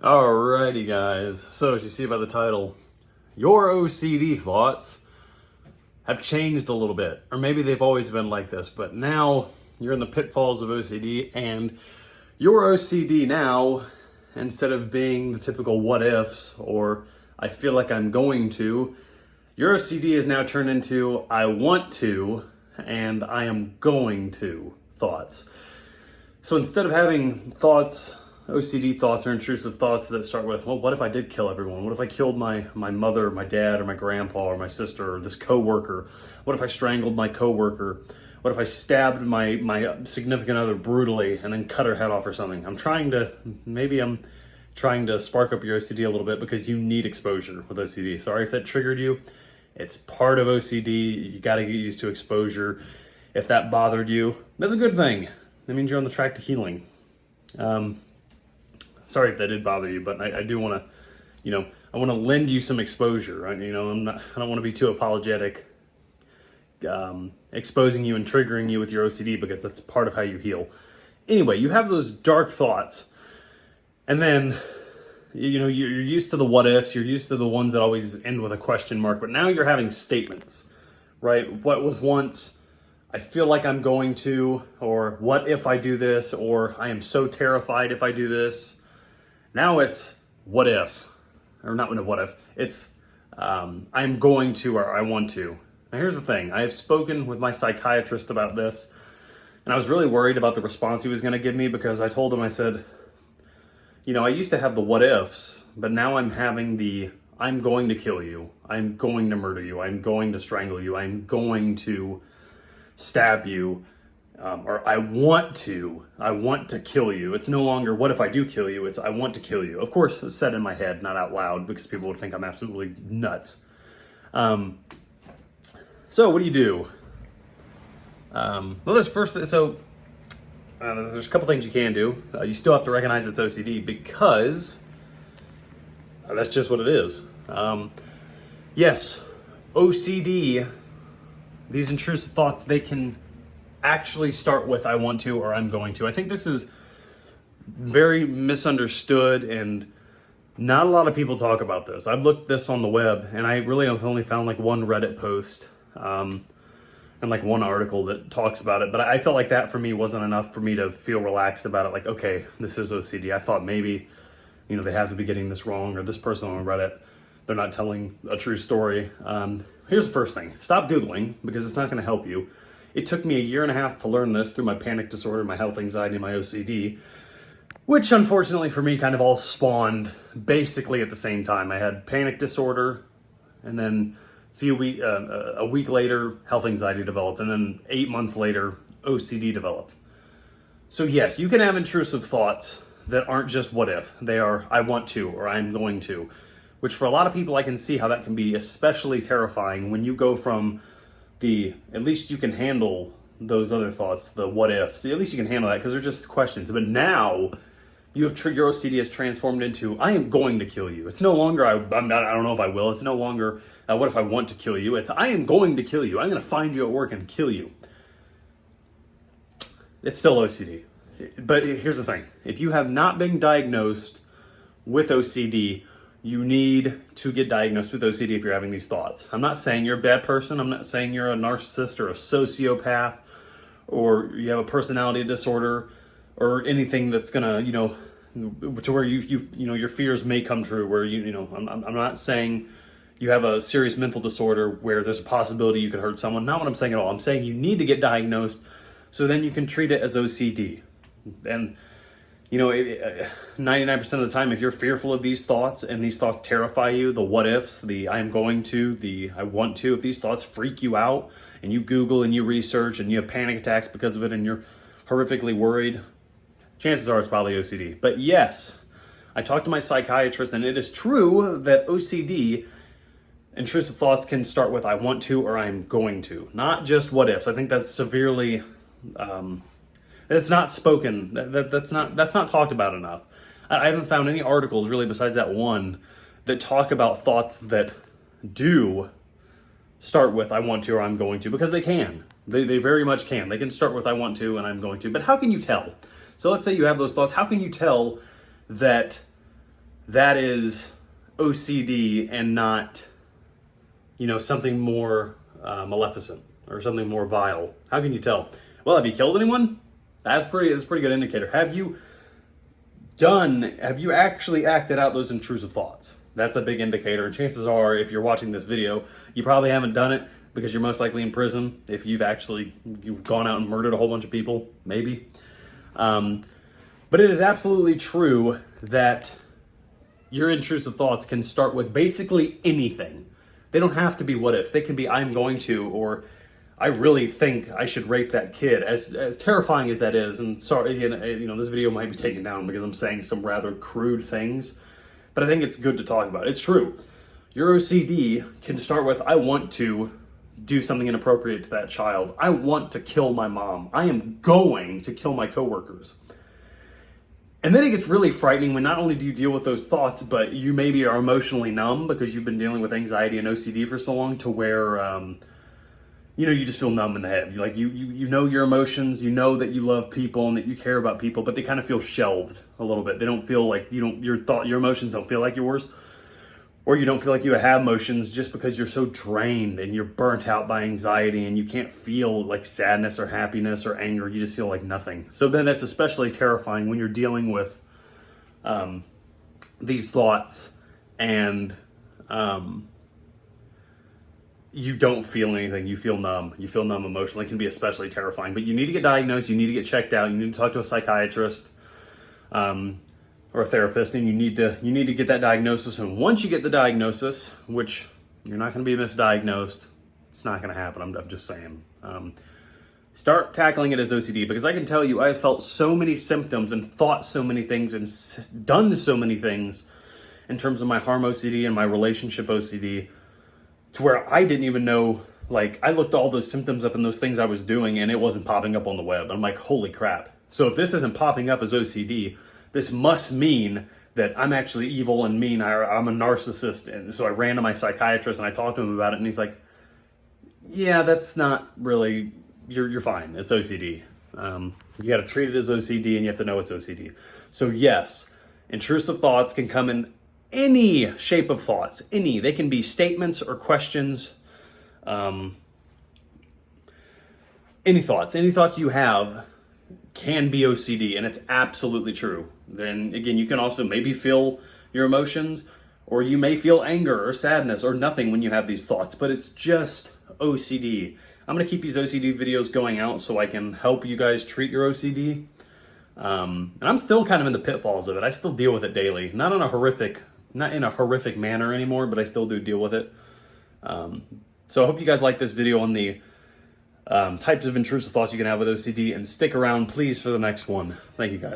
Alrighty, guys. So, as you see by the title, your OCD thoughts have changed a little bit. Or maybe they've always been like this, but now you're in the pitfalls of OCD, and your OCD now, instead of being the typical what ifs or I feel like I'm going to, your OCD is now turned into I want to and I am going to thoughts. So instead of having thoughts, OCD thoughts or intrusive thoughts that start with, well, what if I did kill everyone? What if I killed my mother, my dad, or my grandpa, or my sister, or this coworker? What if I strangled my coworker? What if I stabbed my significant other brutally and then cut her head off or something? I'm trying to spark up your OCD a little bit because you need exposure with OCD. Sorry if that triggered you. It's part of OCD. You got to get used to exposure. If that bothered you, that's a good thing. That means you're on the track to healing. Sorry if that did bother you, but I do want to, I want to lend you some exposure. I don't want to be too apologetic, exposing you and triggering you with your OCD because that's part of how you heal. Anyway, you have those dark thoughts, and then, you're used to the what ifs, you're used to the ones that always end with a question mark, but now you're having statements, right? What was once, I feel like I'm going to, or what if I do this, or I am so terrified if I do this. Now it's what if, or not what if, it's I'm going to or I want to. Now here's the thing, I have spoken with my psychiatrist about this, and I was really worried about the response he was going to give me because I told him, I said, I used to have the what ifs, but now I'm having the I'm going to kill you, I'm going to murder you, I'm going to strangle you, I'm going to stab you. Or I want to kill you. It's no longer what if I do kill you, it's I want to kill you. Of course, it's said in my head, not out loud, because people would think I'm absolutely nuts. So what do you do? There's a couple things you can do. You still have to recognize it's OCD because that's just what it is. Yes, OCD, these intrusive thoughts, they can actually start with I want to or I'm going to. I think this is very misunderstood and not a lot of people talk about this. I've looked this on the web and I really have only found like one Reddit post and like one article that talks about it, but I felt like that for me wasn't enough for me to feel relaxed about it. Like, okay, this is OCD. I thought maybe, they have to be getting this wrong, or this person on Reddit, they're not telling a true story. Here's the first thing. Stop Googling because it's not going to help you. It took me 1.5 years to learn this through my panic disorder, my health anxiety, and my OCD, which unfortunately for me kind of all spawned basically at the same time. I had panic disorder, and then a week later, health anxiety developed, and then 8 months later, OCD developed. So yes, you can have intrusive thoughts that aren't just what if. They are I want to or I'm going to, which for a lot of people I can see how that can be especially terrifying when you go from at least you can handle those other thoughts, the what ifs. At least you can handle that because they're just questions. But now your OCD has transformed into I am going to kill you. It's no longer I don't know if I will. It's no longer what if I want to kill you. It's I am going to kill you. I'm going to find you at work and kill you. It's still OCD. But here's the thing. If you have not been diagnosed with OCD, you need to get diagnosed with OCD if you're having these thoughts. I'm not saying you're a bad person. I'm not saying you're a narcissist or a sociopath or you have a personality disorder or anything that's gonna, to where your fears may come true. Where I'm not saying you have a serious mental disorder where there's a possibility you could hurt someone. Not what I'm saying at all. I'm saying you need to get diagnosed so then you can treat it as OCD. And 99% of the time, if you're fearful of these thoughts and these thoughts terrify you, the what ifs, the I am going to, the I want to, if these thoughts freak you out and you Google and you research and you have panic attacks because of it and you're horrifically worried, chances are it's probably OCD. But yes, I talked to my psychiatrist and it is true that OCD, intrusive thoughts, can start with I want to or I'm going to, not just what ifs. I think that's severely... it's not spoken. That's not talked about enough. I haven't found any articles really besides that one that talk about thoughts that do start with I want to or I'm going to, because they can. They very much can. They can start with I want to and I'm going to. But how can you tell? So let's say you have those thoughts. How can you tell that that is OCD and not, something more maleficent or something more vile? How can you tell? Well, have you killed anyone? That's a pretty good indicator. Have you actually acted out those intrusive thoughts? That's a big indicator. And chances are, if you're watching this video, you probably haven't done it because you're most likely in prison. If you've gone out and murdered a whole bunch of people, maybe. But it is absolutely true that your intrusive thoughts can start with basically anything. They don't have to be what ifs. They can be I'm going to, or I really think I should rape that kid. As terrifying as that is, and sorry, this video might be taken down because I'm saying some rather crude things, but I think it's good to talk about. It's true. Your OCD can start with I want to do something inappropriate to that child. I want to kill my mom. I am going to kill my coworkers. And then it gets really frightening when not only do you deal with those thoughts, but you maybe are emotionally numb because you've been dealing with anxiety and OCD for so long to where, you just feel numb in the head. You know your emotions, you know that you love people and that you care about people, but they kind of feel shelved a little bit. They don't feel like your emotions don't feel like yours, or you don't feel like you have emotions just because you're so drained and you're burnt out by anxiety and you can't feel like sadness or happiness or anger. You just feel like nothing. So then that's especially terrifying when you're dealing with these thoughts and you don't feel anything. You feel numb. You feel numb emotionally. It can be especially terrifying. But you need to get diagnosed. You need to get checked out. You need to talk to a psychiatrist or a therapist, and you need to get that diagnosis. And once you get the diagnosis, which you're not going to be misdiagnosed, it's not going to happen. I'm just saying. Start tackling it as OCD, because I can tell you, I have felt so many symptoms and thought so many things and done so many things in terms of my harm OCD and my relationship OCD, to where I didn't even know, I looked all those symptoms up and those things I was doing, and it wasn't popping up on the web. I'm like, holy crap. So if this isn't popping up as OCD, this must mean that I'm actually evil and mean. I'm a narcissist. And so I ran to my psychiatrist and I talked to him about it, and he's like, yeah, that's not really, you're fine. It's OCD. You got to treat it as OCD, and you have to know it's OCD. So yes, intrusive thoughts can come in any shape of thoughts, they can be statements or questions, any thoughts you have can be OCD, and it's absolutely true. Then again, you can also maybe feel your emotions, or you may feel anger or sadness or nothing when you have these thoughts, but it's just OCD. I'm going to keep these OCD videos going out so I can help you guys treat your OCD. And I'm still kind of in the pitfalls of it. I still deal with it daily, not in a horrific manner anymore, but I still do deal with it. So I hope you guys like this video on the types of intrusive thoughts you can have with OCD, and stick around, please, for the next one. Thank you, guys.